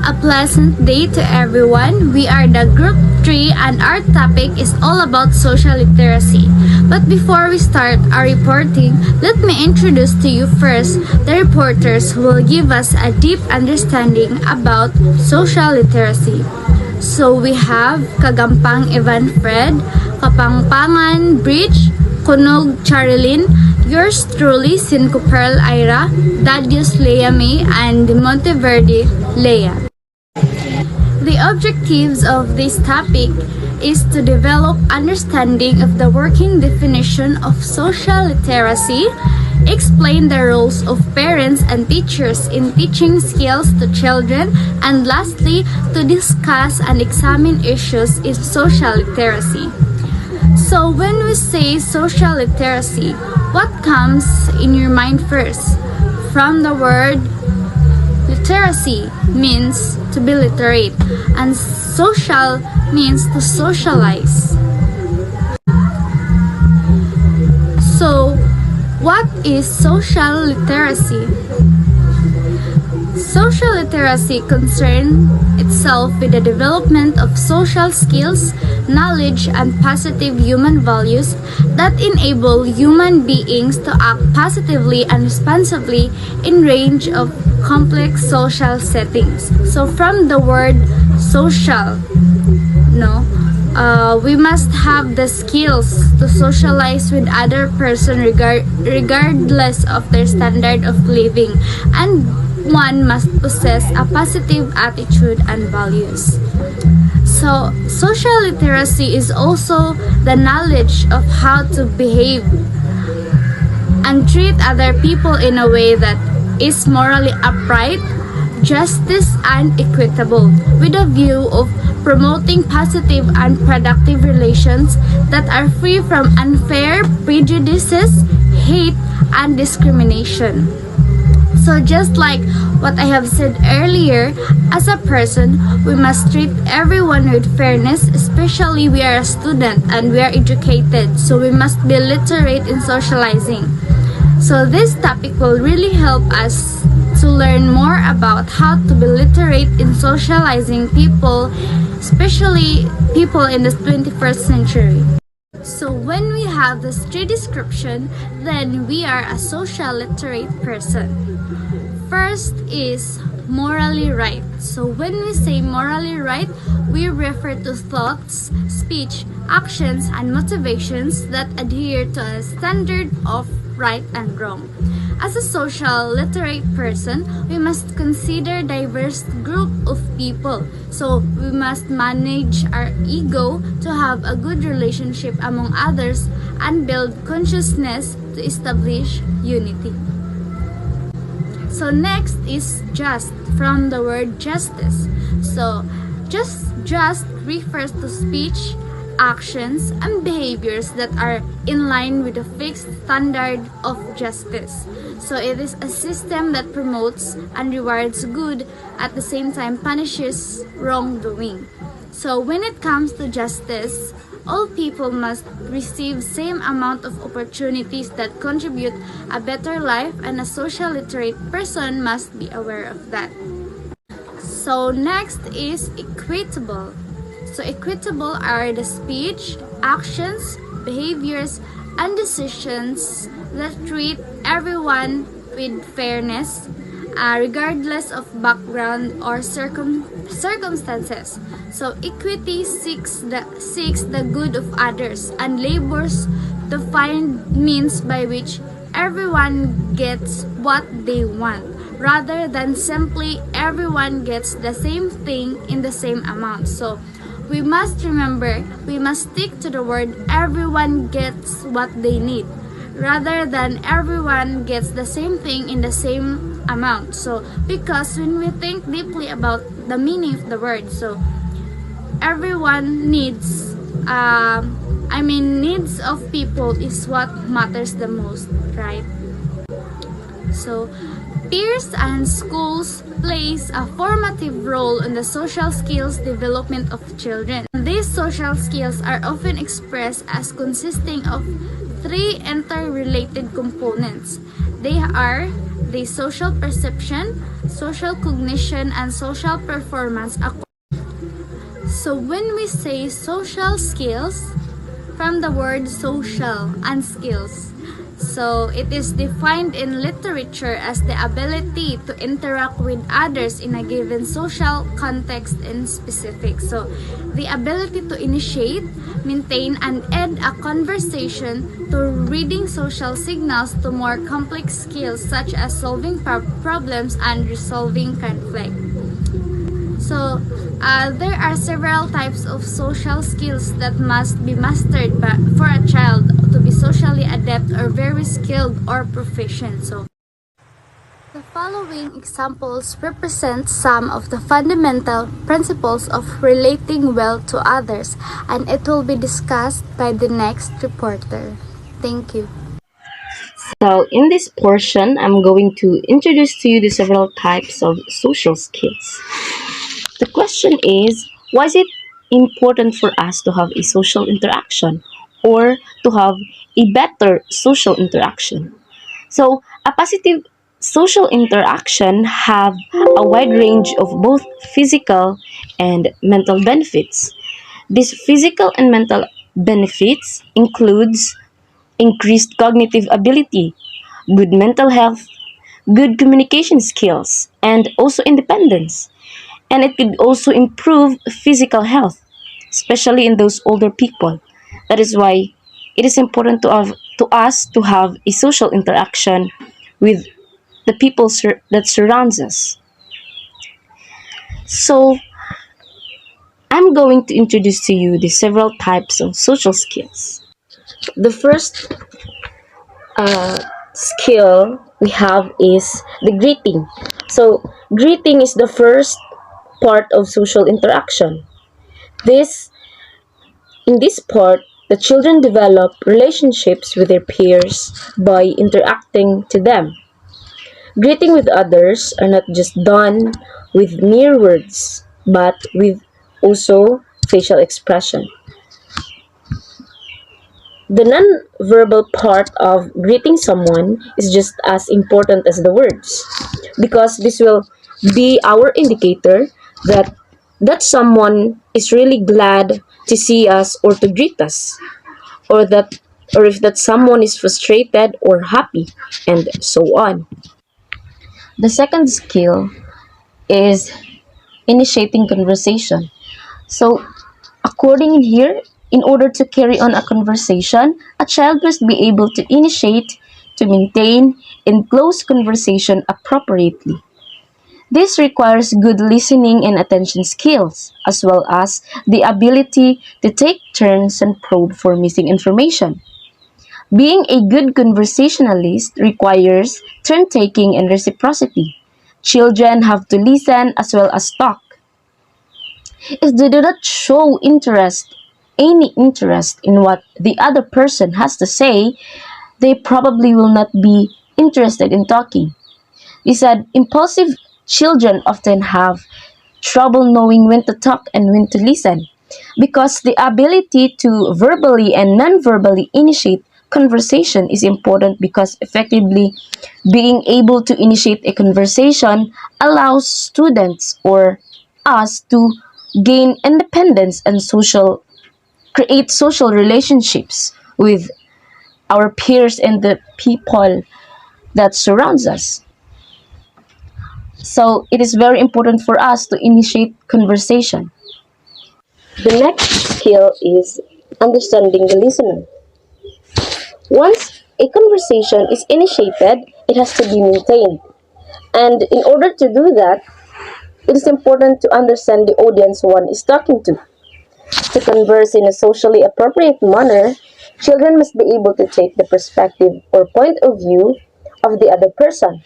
A pleasant day to everyone. We are the Group 3 and our topic is all about social literacy. But before we start our reporting, let me introduce to you first the reporters who will give us a deep understanding about social literacy. So we have Kagampang Evan Fred, Kapangpangan Bridge, Kunog Charilyn, yours truly Sinco Pearl Ira, Dadius Leia May, and Monteverde Leia. The objectives of this topic is to develop understanding of the working definition of social literacy, explain the roles of parents and teachers in teaching skills to children, and lastly, to discuss and examine issues in social literacy. So when we say social literacy, what comes in your mind first? From the word literacy means to be literate, and social means to socialize. So, what is social literacy? Social literacy concerns itself with the development of social skills, knowledge, and positive human values that enable human beings to act positively and responsibly in range of complex social settings. So from the word social, we must have the skills to socialize with other person regardless of their standard of living, and one must possess a positive attitude and values. So social literacy is also the knowledge of how to behave and treat other people in a way that is morally upright, justice, and equitable, with a view of promoting positive and productive relations that are free from unfair prejudices, hate, and discrimination. So just like what I have said earlier, as a person, we must treat everyone with fairness, especially we are a student and we are educated, so we must be literate in socializing. So this topic will really help us to learn more about how to be literate in socializing people, especially people in the 21st century. So when we have this three description, then we are a social literate person. First is morally right. So when we say morally right, we refer to thoughts, speech, actions, and motivations that adhere to a standard of right and wrong. As a social literate person, we must consider diverse group of people. So we must manage our ego to have a good relationship among others and build consciousness to establish unity. So next is just, from the word justice. So just refers to speech, actions, and behaviors that are in line with the fixed standard of justice. So it is a system that promotes and rewards good, at the same time punishes wrongdoing. So when it comes to justice, all people must receive same amount of opportunities that contribute a better life, and a social literate person must be aware of that. So next is equitable. So equitable are the speech, actions, behaviors, and decisions that treat everyone with fairness, regardless of background or circumstances. So equity seeks the good of others and labors to find means by which everyone gets what they want, rather than simply everyone gets the same thing in the same amount. So we must remember, we must stick to the word everyone gets what they need, rather than everyone gets the same thing in the same amount. So because when we think deeply about the meaning of the word, so everyone needs, needs of people is what matters the most, right? So peers and schools plays a formative role in the social skills development of children. These social skills are often expressed as consisting of three interrelated components. They are the social perception, social cognition, and social performance. So when we say social skills, from the word social and skills, so it is defined in literature as the ability to interact with others in a given social context and specific. So the ability to initiate, maintain, and end a conversation, to reading social signals, to more complex skills such as solving problems and resolving conflict. So, there are several types of social skills that must be mastered for a child to be socially adept or very skilled or proficient. So, the following examples represent some of the fundamental principles of relating well to others, and it will be discussed by the next reporter. Thank you. So, in this portion, I'm going to introduce to you the several types of social skills. The question is, why is it important for us to have a social interaction or to have a better social interaction? So, a positive social interaction have a wide range of both physical and mental benefits. These physical and mental benefits includes increased cognitive ability, good mental health, good communication skills, and also independence. And it could also improve physical health, especially in those older people. That is why it is important to us to have a social interaction with the people that surrounds us. So I'm going to introduce to you the several types of social skills. The first skill we have is the greeting. So greeting is the first part of social interaction. This In this part, the children develop relationships with their peers by interacting to them. Greeting with others are not just done with mere words, but with also facial expression. The non-verbal part of greeting someone is just as important as the words, because this will be our indicator that someone is really glad to see us or to greet us, or if that someone is frustrated or happy, and so on. The second skill is initiating conversation. So, according here, in order to carry on a conversation, a child must be able to initiate, to maintain, and close conversation appropriately. This requires good listening and attention skills, as well as the ability to take turns and probe for missing information. Being a good conversationalist requires turn taking and reciprocity. Children have to listen as well as talk. If they do not show any interest in what the other person has to say, they probably will not be interested in talking. He said impulsive children often have trouble knowing when to talk and when to listen, because the ability to verbally and non-verbally initiate conversation is important, because effectively being able to initiate a conversation allows students or us to gain independence and create social relationships with our peers and the people that surrounds us. So it is very important for us to initiate conversation. The next skill is understanding the listener. Once a conversation is initiated, it has to be maintained. And in order to do that, it is important to understand the audience one is talking to. To converse in a socially appropriate manner, children must be able to take the perspective or point of view of the other person.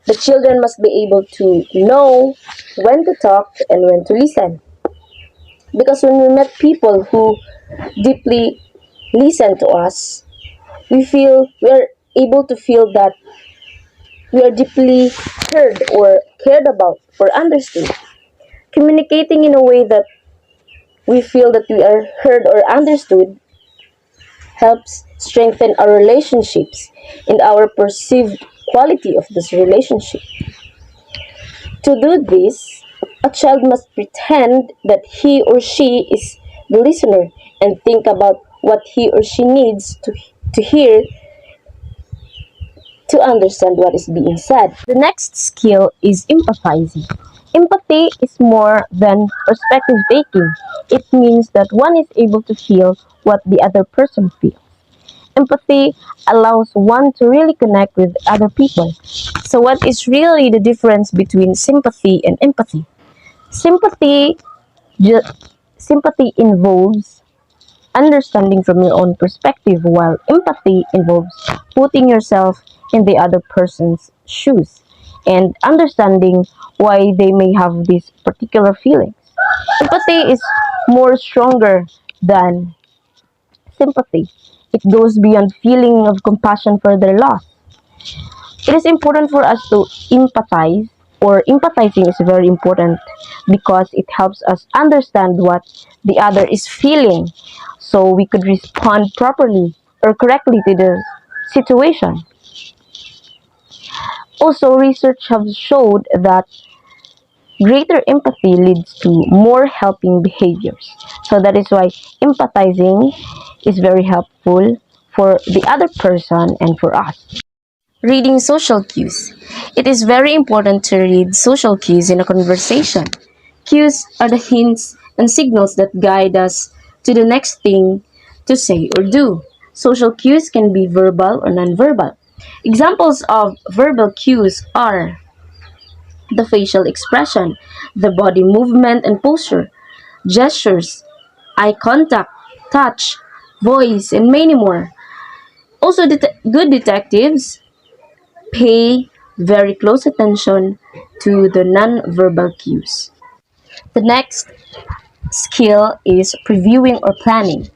The children must be able to know when to talk and when to listen. Because when we met people who deeply listen to us, we are able to feel that we are deeply heard or cared about or understood. Communicating in a way that we feel that we are heard or understood helps strengthen our relationships and our perceived quality of this relationship. To do this, a child must pretend that he or she is the listener and think about what he or she needs to hear to understand what is being said. The next skill is empathizing. Empathy is more than perspective taking. It means that one is able to feel what the other person feels. Empathy allows one to really connect with other people. So, what is really the difference between sympathy and empathy? Sympathy, ju- sympathy involves understanding from your own perspective, while empathy involves putting yourself in the other person's shoes and understanding why they may have these particular feelings. Empathy is more stronger than sympathy. It goes beyond feeling of compassion for their loss. It is important for us to empathize, or empathizing is very important because it helps us understand what the other is feeling so we could respond properly or correctly to the situation. Also, research has showed that greater empathy leads to more helping behaviors. So that is why empathizing is very helpful for the other person and for us. Reading social cues. It is very important to read social cues in a conversation. Cues are the hints and signals that guide us to the next thing to say or do. Social cues can be verbal or nonverbal. Examples of verbal cues are the facial expression, the body movement and posture, gestures, eye contact, touch, voice, and many more. Also, good detectives pay very close attention to the non-verbal cues. The next skill is previewing or planning.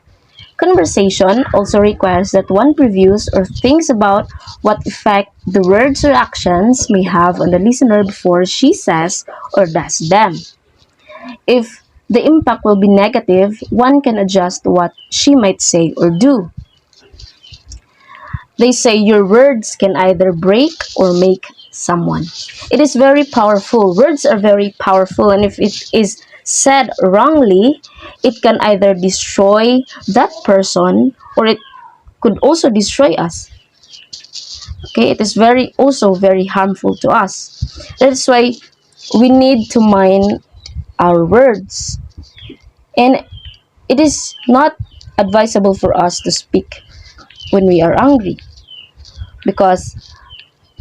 Conversation also requires that one previews or thinks about what effect the words or actions may have on the listener before she says or does them. If the impact will be negative, one can adjust what she might say or do. They say your words can either break or make someone. It is very powerful. Words are very powerful, and if it is said wrongly, it can either destroy that person or it could also destroy us. Okay, it is very also very harmful to us. That's why we need to mind our words. And it is not advisable for us to speak when we are angry because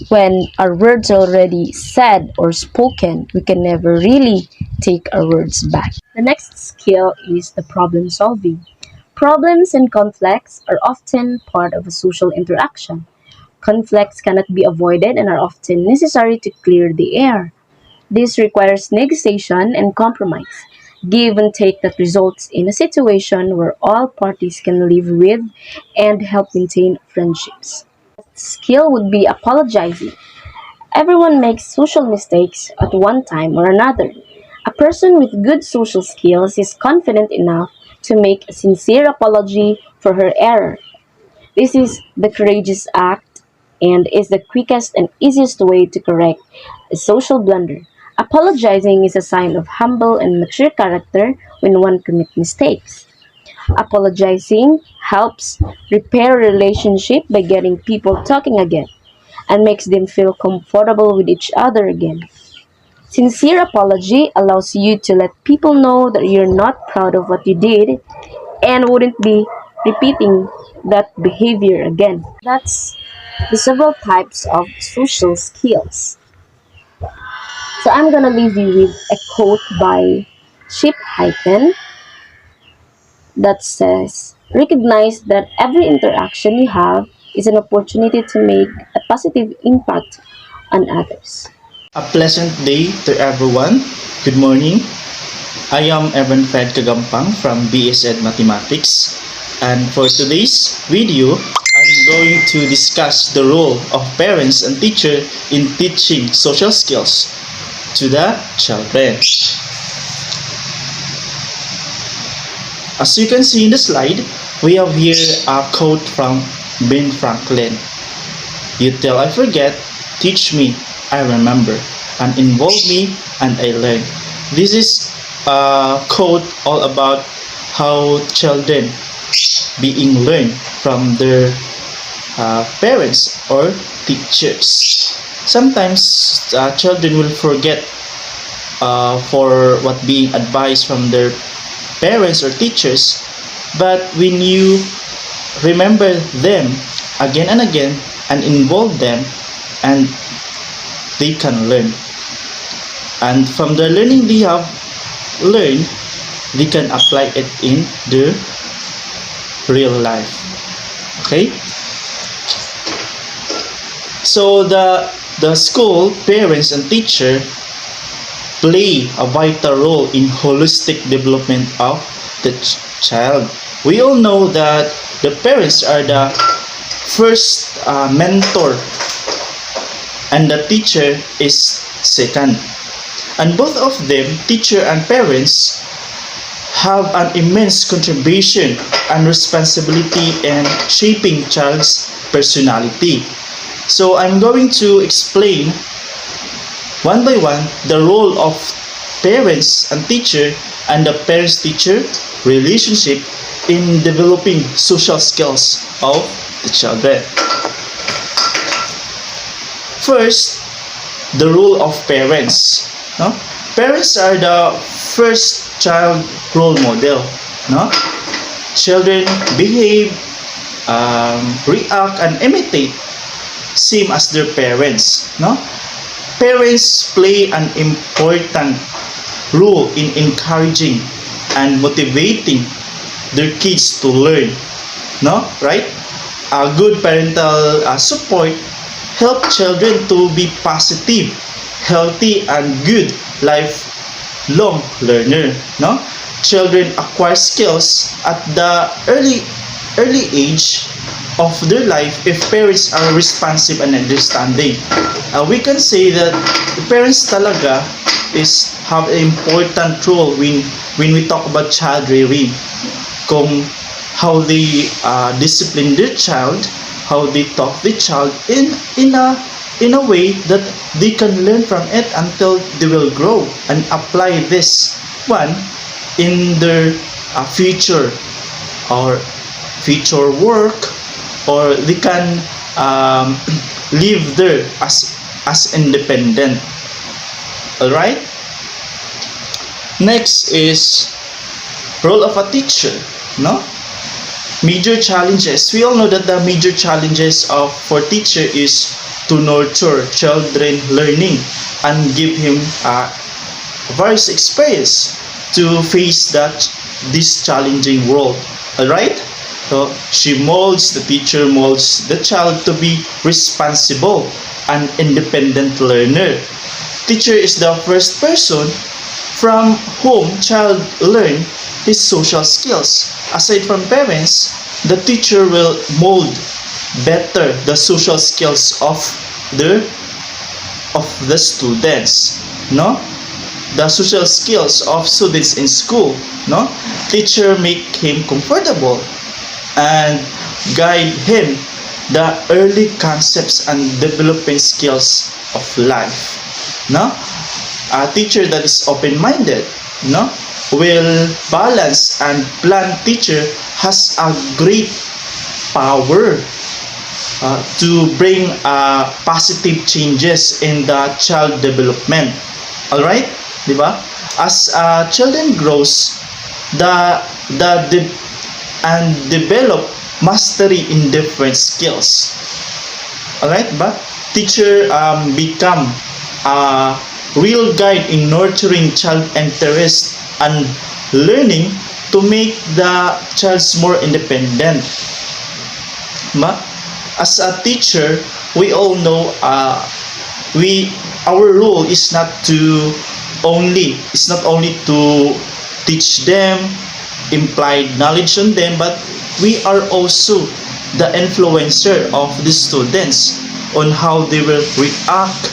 when our words are already said or spoken, we can never really take our words back. The next skill is the problem solving. Problems and conflicts are often part of a social interaction. Conflicts cannot be avoided and are often necessary to clear the air. This requires negotiation and compromise, give and take that results in a situation where all parties can live with and help maintain friendships. Skill would be apologizing. Everyone makes social mistakes at one time or another. A person with good social skills is confident enough to make a sincere apology for her error. This is the courageous act and is the quickest and easiest way to correct a social blunder. Apologizing is a sign of humble and mature character when one commits mistakes. Apologizing helps repair a relationship by getting people talking again and makes them feel comfortable with each other again. Sincere apology allows you to let people know that you're not proud of what you did and wouldn't be repeating that behavior again. That's the several types of social skills. So I'm gonna leave you with a quote by Chip Hyken that says, recognize that every interaction you have is an opportunity to make a positive impact on others. A pleasant day to everyone. Good morning. I am Evan Fred Kagampang from BSED Mathematics, and for today's video, I'm going to discuss the role of parents and teacher in teaching social skills to the children. As you can see in the slide, we have here a quote from Ben Franklin. You tell I forget, teach me, I remember, and involve me, and I learn. This is a quote all about how children being learned from their parents or teachers. Sometimes children will forget for what being advised from their parents or teachers, but when you remember them again and again and involve them, and they can learn, and from the learning they have learned, they can apply it in their real life. Okay, so the school, parents, and teacher play a vital role in holistic development of the child. We all know that the parents are the first mentor, and the teacher is second. And both of them, teacher and parents, have an immense contribution and responsibility in shaping child's personality. So I'm going to explain one by one the role of parents and teacher and the parents-teacher relationship in developing social skills of the children. First, the role of parents. No? Parents are the first child role model. No? Children behave, react, and imitate same as their parents. No? Parents play an important role in encouraging and motivating their kids to learn. No? Right? A good parental support help children to be positive, healthy, and good lifelong learner. No? Children acquire skills at the early age of their life if parents are responsive and understanding. We can say that the parents talaga is have an important role when we talk about child rearing. Kung how they discipline their child, how they talk the child in a way that they can learn from it until they will grow and apply this one in their future or future work, or they can live there as independent. All right. Next is role of a teacher. No. Major challenges. We all know that the major challenges of for teacher is to nurture children learning and give him various experience to face this challenging world. All right. So the teacher molds the child to be responsible and independent learner. Teacher is the first person from whom child learn his social skills. Aside from parents, the teacher will mold better the social skills of the students. No? The social skills of students in school. No? Teacher make him comfortable and guide him the early concepts and developing skills of life. No? A teacher that is open-minded, no, will balance and plan. Teacher has a great power to bring positive changes in the child development. All right, di ba? As children grows, and develop mastery in different skills. All right, but teacher become a real guide in nurturing child interest and learning to make the child more independent. As a teacher, we all know our role is not only to teach them, implied knowledge on them, but we are also the influencer of the students on how they will react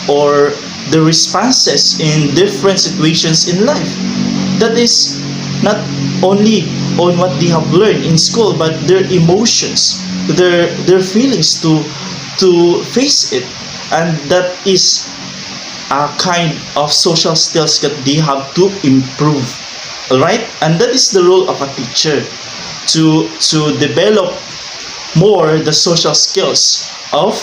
or the responses in different situations in life. That is not only on what they have learned in school, but their emotions, their feelings to face it, and that is a kind of social skills that they have to improve. All right, and that is the role of a teacher, to develop more the social skills of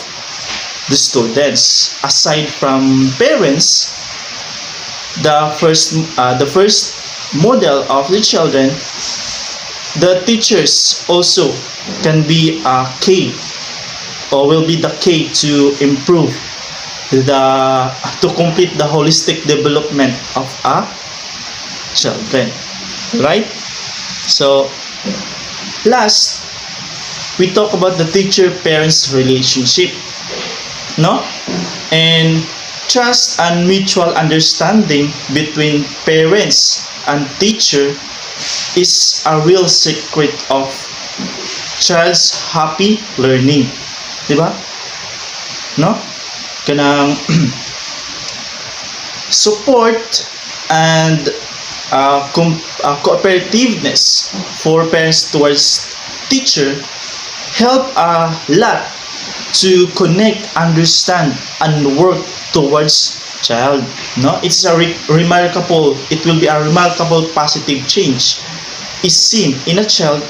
the students. Aside from parents, the first model of the children, the teachers also can be a key, or will be the key to improve to complete the holistic development of a children, right? So last, we talk about the teacher parents relationship, no? And trust and mutual understanding between parents and teacher is a real secret of child's happy learning, di ba? No? Kanang support and cooperativeness for parents towards teacher help a lot to connect, understand, and work towards child. No, it's a remarkable. It will be a remarkable positive change is seen in a child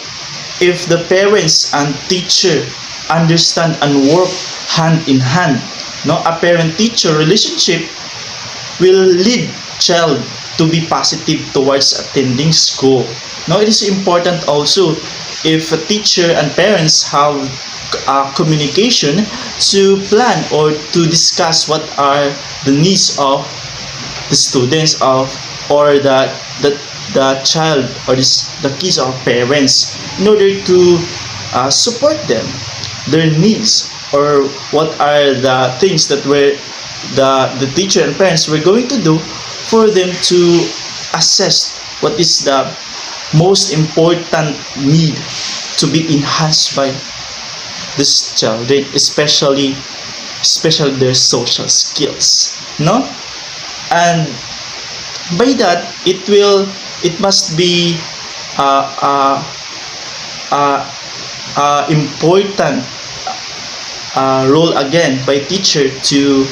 if the parents and teacher understand and work hand in hand. No, a parent-teacher relationship will lead child to be positive towards attending school. Now, it is important also if a teacher and parents have communication to plan or to discuss what are the needs of the students of or the child or the kids of parents in order to support them, their needs, or what are the things that the teacher and parents were going to do for them to assess what is the most important need to be enhanced by this children, especially their social skills, no? And by that it must be important role again by teacher to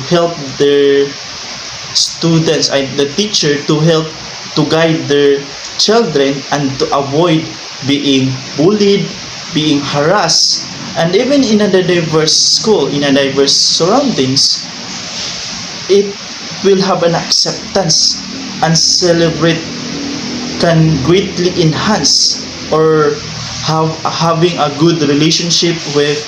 help their students and the teacher to help to guide their children and to avoid being bullied, being harassed, and even in a diverse school, in a diverse surroundings, it will have an acceptance and celebrate can greatly enhance or having a good relationship with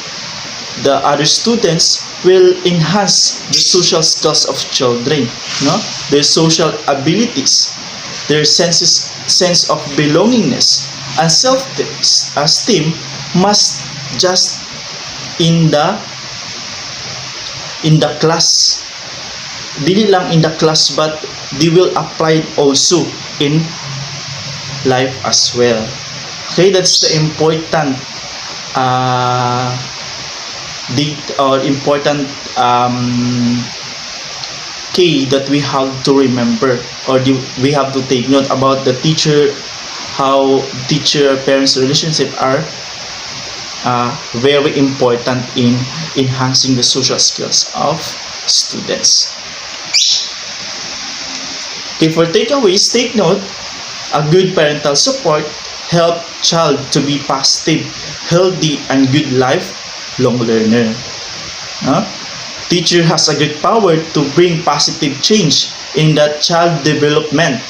the other students will enhance the social skills of children, no? Their social abilities, their sense of belongingness and self-esteem must just in the class, dili lang in the class, but they will apply it also in life as well. Okay, that's the important important key that we have to remember, or we have to take note about the teacher, how teacher parents relationship are very important in enhancing the social skills of students. Okay, for takeaways, take note: a good parental support help child to be positive, healthy, and good lifelong learner. Teacher has a great power to bring positive change in that child development,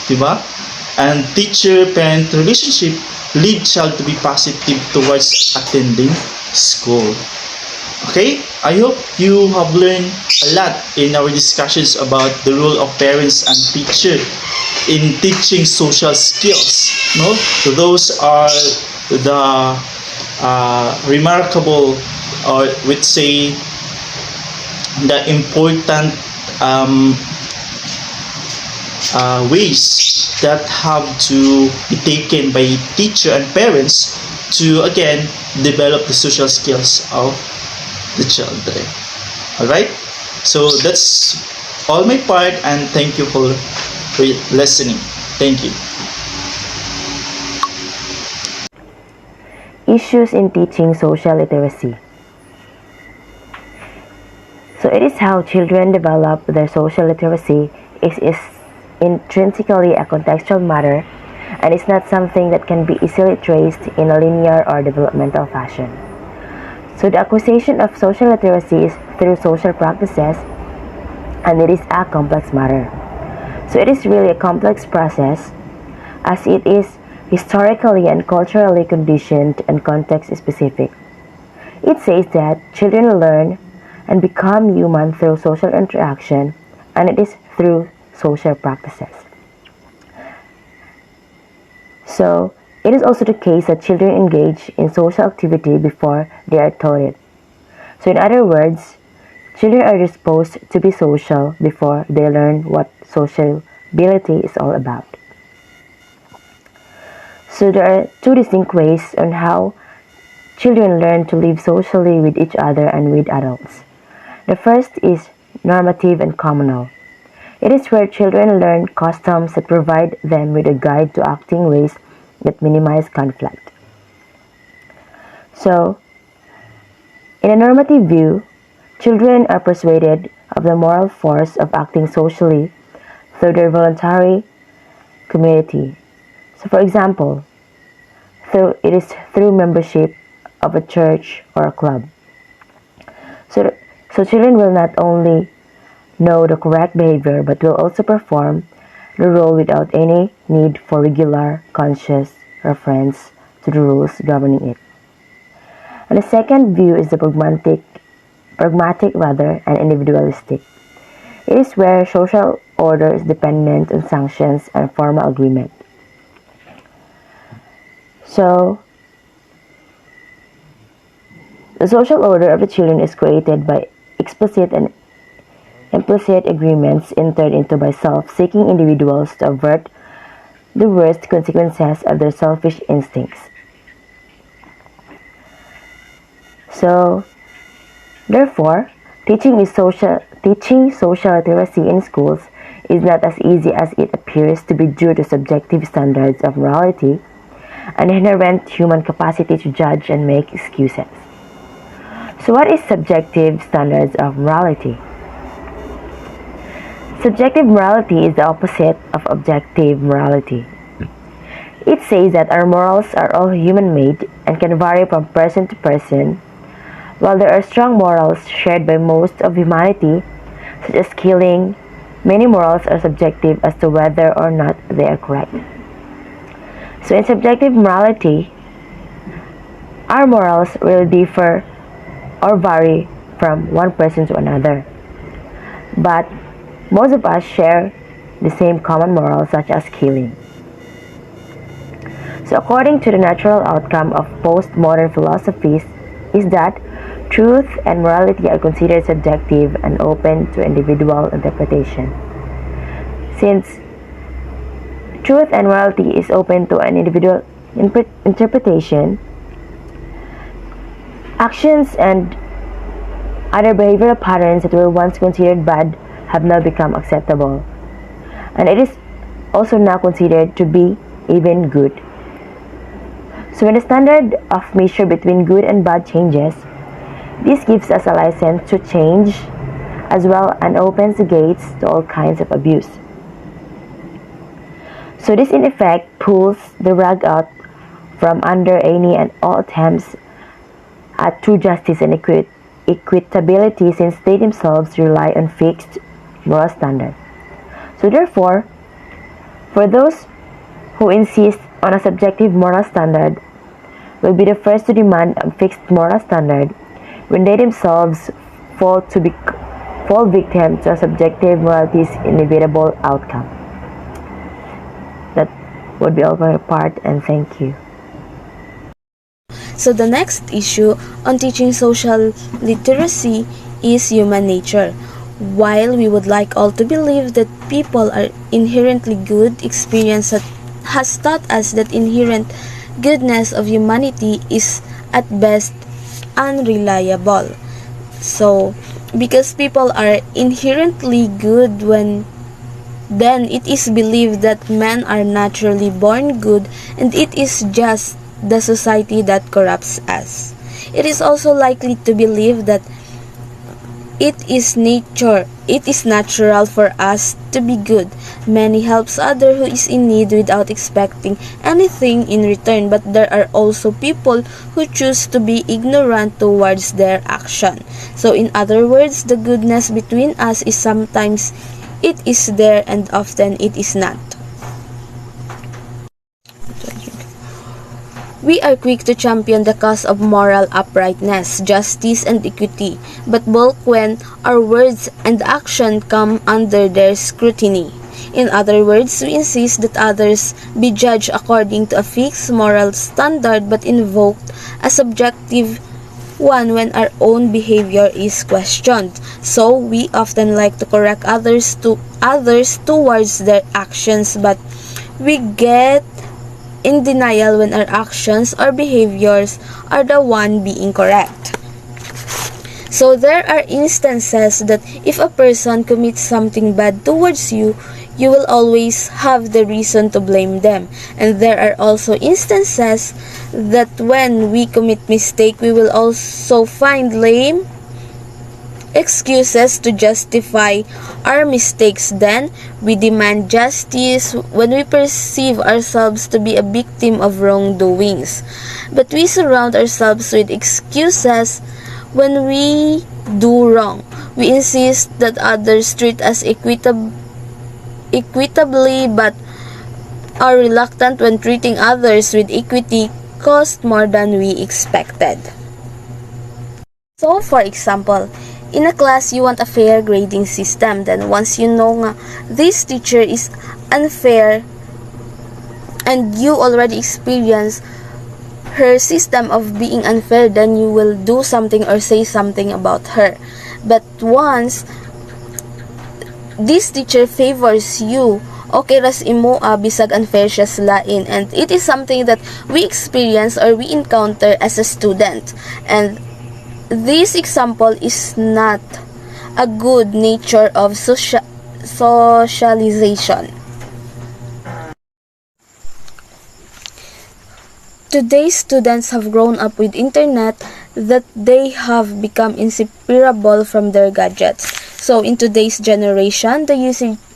diba? And teacher-parent relationship lead child to be positive towards attending school. Okay, I hope you have learned a lot in our discussions about the role of parents and teacher in teaching social skills. No, those are the remarkable, or we'd say the important ways that have to be taken by teacher and parents to again develop the social skills of the children. All right, so that's all my part, and thank you for listening. Thank you. Issues in teaching social literacy. So it is how children develop their social literacy is intrinsically a contextual matter and is not something that can be easily traced in a linear or developmental fashion. So the acquisition of social literacy is through social practices and it is a complex matter. So it is really a complex process as it is historically and culturally conditioned and context specific. It says that children learn and become human through social interaction and it is through social practices. So it is also the case that children engage in social activity before they are taught it. So in other words, children are disposed to be social before they learn what sociability is all about. So there are two distinct ways on how children learn to live socially with each other and with adults. The first is normative and communal. It is where children learn customs that provide them with a guide to acting ways that minimize conflict. So, in a normative view, children are persuaded of the moral force of acting socially through their voluntary community. So for example, it is through membership of a church or a club. So children will not only know the correct behavior but will also perform the role without any need for regular, conscious reference to the rules governing it. And the second view is the pragmatic rather and individualistic. It is where social order is dependent on sanctions and formal agreement. So, the social order of the children is created by explicit and implicit agreements entered into by self-seeking individuals to avert the worst consequences of their selfish instincts. So, therefore, teaching social literacy in schools is not as easy as it appears to be due to subjective standards of morality and inherent human capacity to judge and make excuses. So what is subjective standards of morality? Subjective morality is the opposite of objective morality. It says that our morals are all human-made and can vary from person to person, while there are strong morals shared by most of humanity, such as killing. Many morals are subjective as to whether or not they are correct. So in subjective morality, our morals will differ or vary from one person to another. But most of us share the same common morals such as killing. So according to the natural outcome of postmodern philosophies is that truth and morality are considered subjective and open to individual interpretation. Since truth and morality is open to an individual interpretation, actions and other behavioral patterns that were once considered bad have now become acceptable, and it is also now considered to be even good. So when the standard of measure between good and bad changes, this gives us a license to change as well and opens the gates to all kinds of abuse. So this in effect pulls the rug out from under any and all attempts at true justice and equitability, since they themselves rely on fixed moral standards. So therefore, for those who insist on a subjective moral standard will be the first to demand a fixed moral standard when they themselves fall victim to a subjective morality's inevitable outcome. That would be all for my part, and thank you. So the next issue on teaching social literacy is human nature. While we would like all to believe that people are inherently good, experience has taught us that inherent goodness of humanity is at best unreliable. So, because people are inherently good when then it is believed that men are naturally born good and it is just the society that corrupts us. It is also likely to believe that it is natural for us to be good. Many helps other who is in need without expecting anything in return, but there are also people who choose to be ignorant towards their action. So in other words, the goodness between us is sometimes it is there and often it is not. We are quick to champion the cause of moral uprightness, justice, and equity, but balk when our words and action come under their scrutiny. In other words, we insist that others be judged according to a fixed moral standard but invoke a subjective one when our own behavior is questioned. So we often like to correct others towards their actions, but we get in denial when our actions or behaviors are the one being correct. So there are instances that if a person commits something bad towards you, you will always have the reason to blame them. And there are also instances that when we commit mistake, we will also find lame excuses to justify our mistakes. Then we demand justice when we perceive ourselves to be a victim of wrongdoings. But we surround ourselves with excuses when we do wrong. We insist that others treat us equitably, but are reluctant when treating others with equity cost more than we expected. So for example, in a class, you want a fair grading system. Then once you know nga, this teacher is unfair and you already experience her system of being unfair, then you will do something or say something about her. But once this teacher favors you, okay ras imo bisag unfair siya slain, and it is something that we experience or we encounter as a student. And this example is not a good nature of socialization. Today's students have grown up with internet that they have become inseparable from their gadgets. So in today's generation, the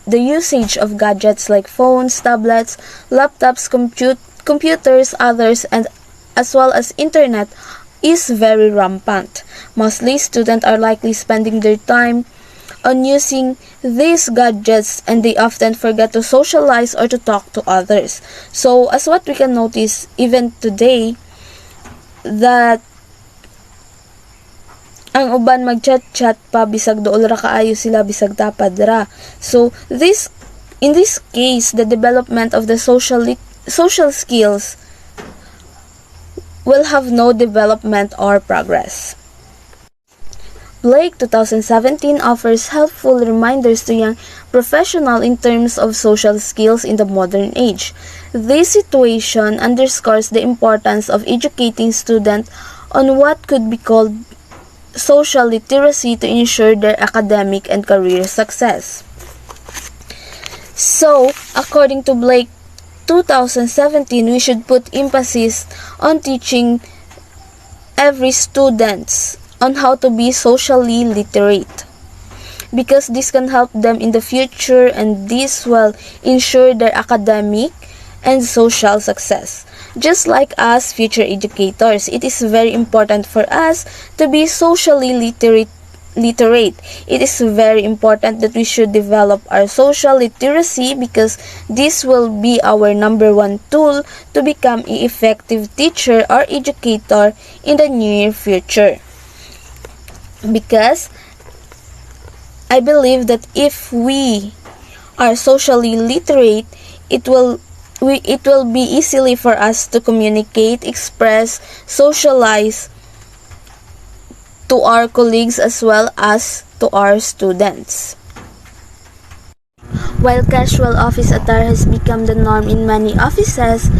usage of gadgets like phones, tablets, laptops, computers, others, and as well as internet is very rampant. Mostly, students are likely spending their time on using these gadgets and they often forget to socialize or to talk to others. So, as what we can notice even today, that ang uban mag-chat-chat pa bisag dool ra kaayo sila bisag tapad ra. So, in this case, the development of the social skills will have no development or progress. Blake 2017 offers helpful reminders to young professionals in terms of social skills in the modern age. This situation underscores the importance of educating students on what could be called social literacy to ensure their academic and career success. So, according to Blake 2017, we should put emphasis on teaching every student on how to be socially literate, because this can help them in the future and this will ensure their academic and social success. Just like us future educators, it is very important for us to be socially literate. It is very important that we should develop our social literacy because this will be our number one tool to become an effective teacher or educator in the near future. Because I believe that if we are socially literate, it will be easily for us to communicate, express, socialize to our colleagues as well as to our students. While casual office attire has become the norm in many offices,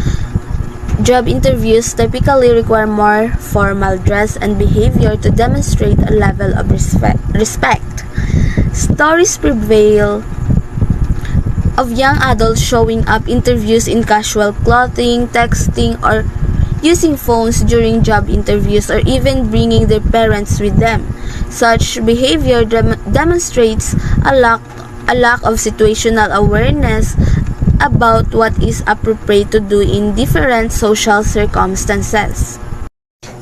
job interviews typically require more formal dress and behavior to demonstrate a level of respect. Stories prevail of young adults showing up interviews in casual clothing, texting, or using phones during job interviews, or even bringing their parents with them. Such behavior demonstrates a lack of situational awareness about what is appropriate to do in different social circumstances.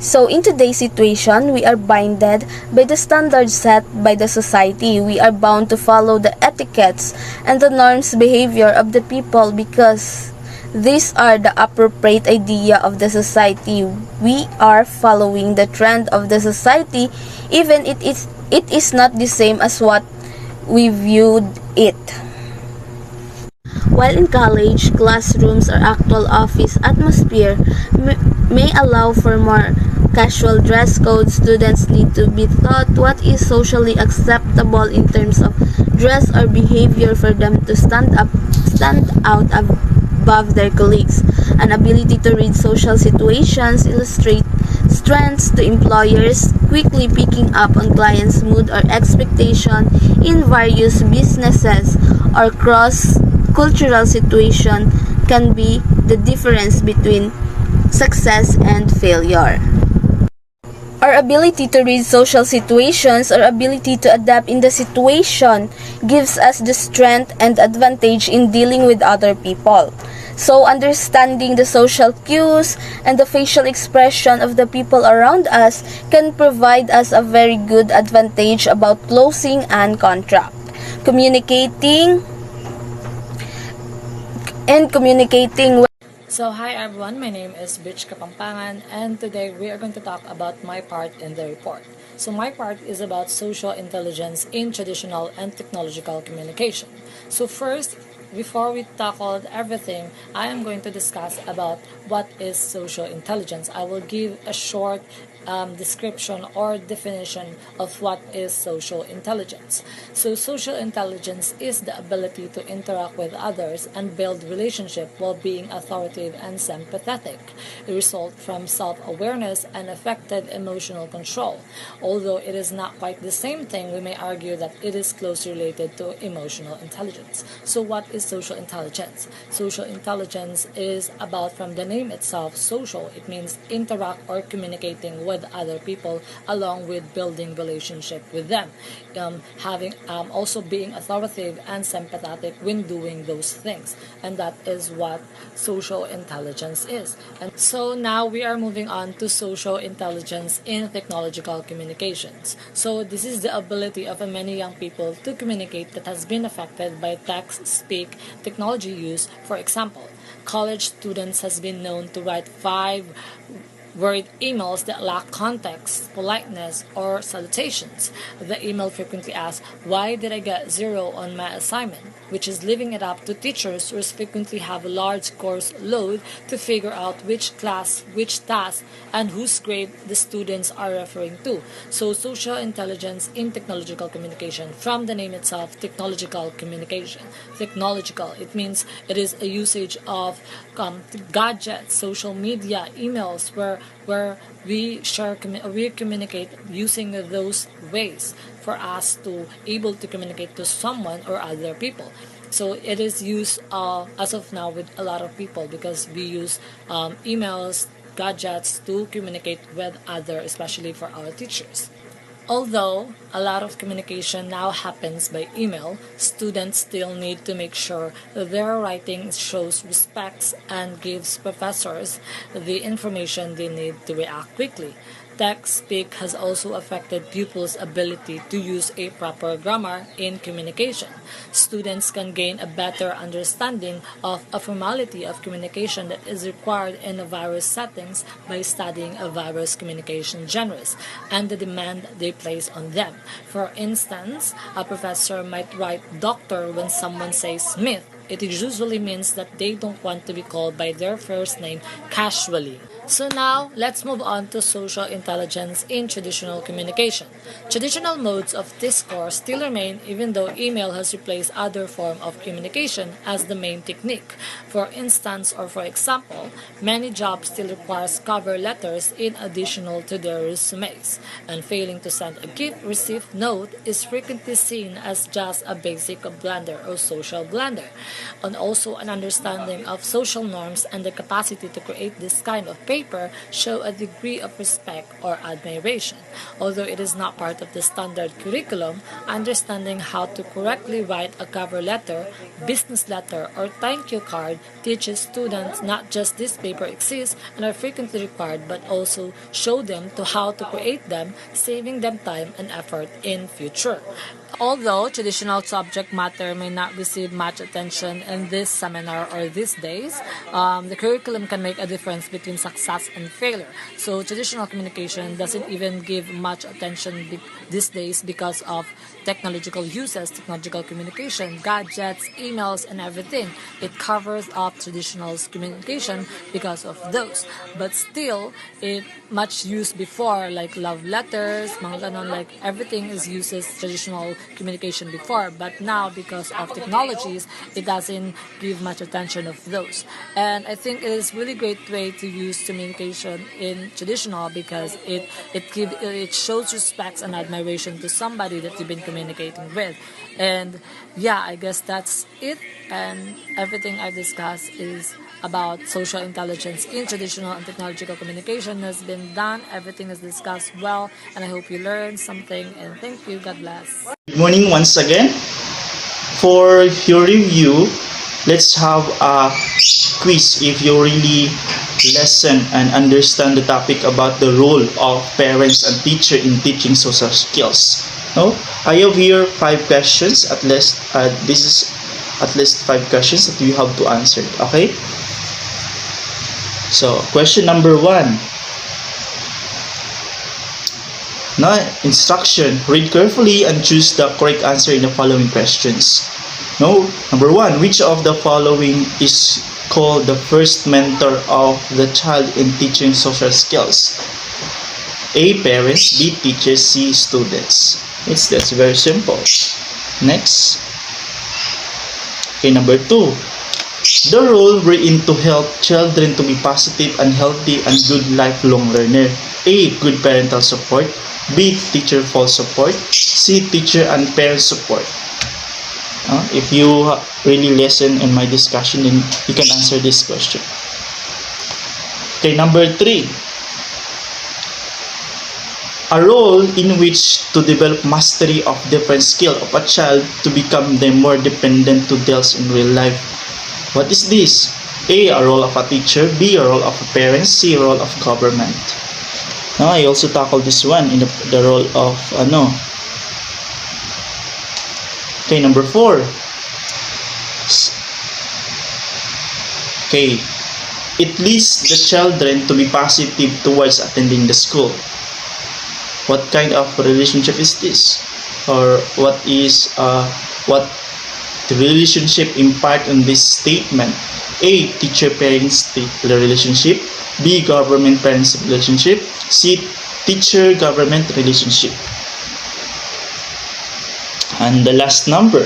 So in today's situation, we are binded by the standards set by the society. We are bound to follow the etiquettes and the norms behavior of the people because these are the appropriate idea of the society. We are following the trend of the society even it is not the same as what we viewed it. While in college, classrooms or actual office atmosphere may allow for more casual dress codes, students need to be taught what is socially acceptable in terms of dress or behavior for them to stand out above their colleagues. An ability to read social situations illustrate strengths to employers, quickly picking up on clients' mood or expectation in various businesses or cross-cultural situation can be the difference between success and failure. Our ability to read social situations or ability to adapt in the situation gives us the strength and advantage in dealing with other people. So understanding the social cues and the facial expression of the people around us can provide us a very good advantage about closing an contract. Communicating So hi everyone, my name is Bitch Kapampangan and today we are going to talk about my part in the report. So my part is about social intelligence in traditional and technological communication. So first, before we tackled everything, I am going to discuss about what is social intelligence. I will give a short description or definition of what is social intelligence. So social intelligence is the ability to interact with others and build relationship while being authoritative and sympathetic. It results from self-awareness and effective emotional control. Although it is not quite the same thing, we may argue that it is closely related to emotional intelligence. So what is social intelligence? Social intelligence is about, from the name itself, social. It means interact or communicating with other people along with building relationship with them, having also being authoritative and sympathetic when doing those things, and that is what social intelligence is. And so now we are moving on to social intelligence in technological communications. So this is the ability of many young people to communicate that has been affected by text speak technology use. For example, college students has been known to write 5-word emails that lack context, politeness, or salutations. The email frequently asks, "Why did I get 0 on my assignment?" which is leaving it up to teachers who frequently have a large course load to figure out which class, which task, and whose grade the students are referring to. So social intelligence in technological communication, from the name itself, technological communication. Technological, it means it is a usage of gadgets, social media, emails, where we communicate using those ways for us to able to communicate to someone or other people. So it is used as of now with a lot of people because we use emails, gadgets to communicate with others, especially for our teachers. Although a lot of communication now happens by email, students still need to make sure that their writing shows respect and gives professors the information they need to react quickly. Text speak has also affected pupils' ability to use a proper grammar in communication. Students can gain a better understanding of a formality of communication that is required in a various settings by studying a various communication genres and the demand they place on them. For instance, a professor might write doctor when someone says Smith. It usually means that they don't want to be called by their first name casually. So now, let's move on to social intelligence in traditional communication. Traditional modes of discourse still remain even though email has replaced other form of communication as the main technique. For instance, or for example, many jobs still requires cover letters in additional to their resumes, and failing to send a gift receipt note is frequently seen as just a basic blunder or social blunder. And also an understanding of social norms and the capacity to create this kind of paper show a degree of respect or admiration. Although it is not part of the standard curriculum, understanding how to correctly write a cover letter, business letter, or thank you card teaches students not just this paper exists and are frequently required, but also show them to how to create them, saving them time and effort in future. Although traditional subject matter may not receive much attention in this seminar or these days, the curriculum can make a difference between success and failure. So traditional communication doesn't even give much attention these days because of technological uses, technological communication, gadgets, emails, and everything. It covers up traditional communication because of those. But still, it much used before, like love letters, mga ganon, like everything is uses traditional communication before. But now, because of technologies, it doesn't give much attention of those. And I think it is really great way to use communication in traditional because it shows respect and admiration to somebody that you've been communicating with. And yeah, I guess that's it. And everything I discussed is about social intelligence in traditional and technological communication has been done. Everything is discussed well, and I hope you learned something. And thank you. God bless. Good morning once again. For your review, let's have a quiz if you really listen and understand the topic about the role of parents and teacher in teaching social skills. No, I have here 5 questions at least. This is at least 5 questions that you have to answer. Okay. So question number 1. Now, instruction. Read carefully and choose the correct answer in the following questions. No, number 1. Which of the following is called the first mentor of the child in teaching social skills? A. Parents. B. Teachers. C. Students. That's very simple. Next. Okay, number 2. The role wherein to help children to be positive and healthy and good lifelong learner. A. Good parental support. B. Teacher fall support. C. Teacher and parent support. If you really listen in my discussion, then you can answer this question. Okay, number 3. A role in which to develop mastery of different skill of a child to become them more dependent to deals in real life. What is this? A role of a teacher. B, a role of a parent. C, a role of government. Now, I also tackle this one in the role of Okay, number 4. Okay, it leads the children to be positive towards attending the school. What kind of relationship is this? Or what is what the relationship impart in this statement? A. Teacher-parents relationship. B. Government-parents relationship. C. Teacher-government relationship. And the last number.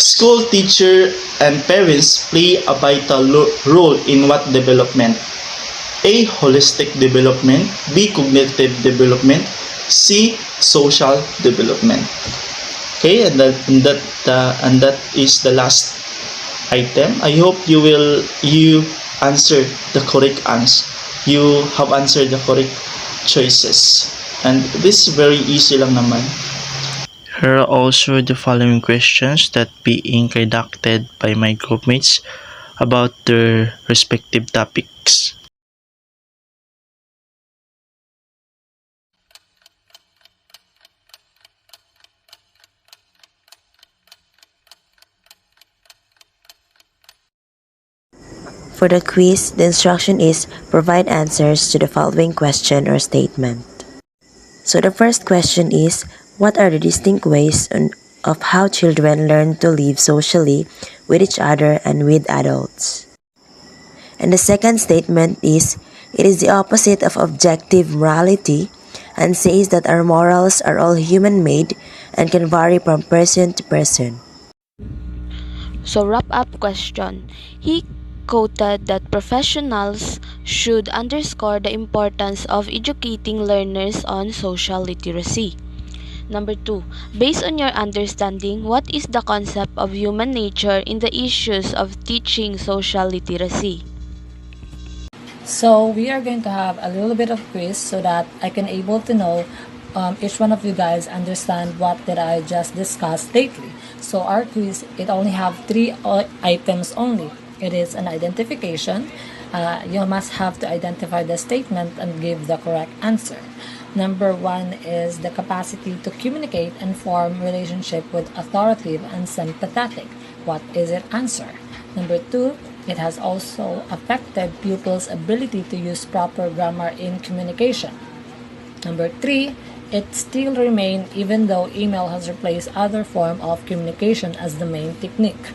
School teacher and parents play a vital role in what development? A. Holistic development. B. Cognitive development. C. Social development. Okay, and that is the last item. I hope you answer the correct answer. You have answered the correct choices, and this is very easy lang naman. Here are also the following questions that being conducted by my groupmates about their respective topics. For the quiz, the instruction is provide answers to the following question or statement. So the first question is, what are the distinct ways of how children learn to live socially with each other and with adults? And the second statement is, It is the opposite of objective morality and says that our morals are all human-made and can vary from person to person. So wrap up question. He quoted that professionals should underscore the importance of educating learners on social literacy. Number 2, based on your understanding, what is the concept of human nature in the issues of teaching social literacy? So we are going to have a little bit of quiz so that I can able to know each one of you guys understand what did I just discussed lately. So our quiz, it only have three items only. It is an identification. You must have to identify the statement and give the correct answer. Number 1 is the capacity to communicate and form relationship with authoritative and sympathetic. What is it answer? Number 2, it has also affected pupils' ability to use proper grammar in communication. Number 3, it still remains even though email has replaced other form of communication as the main technique.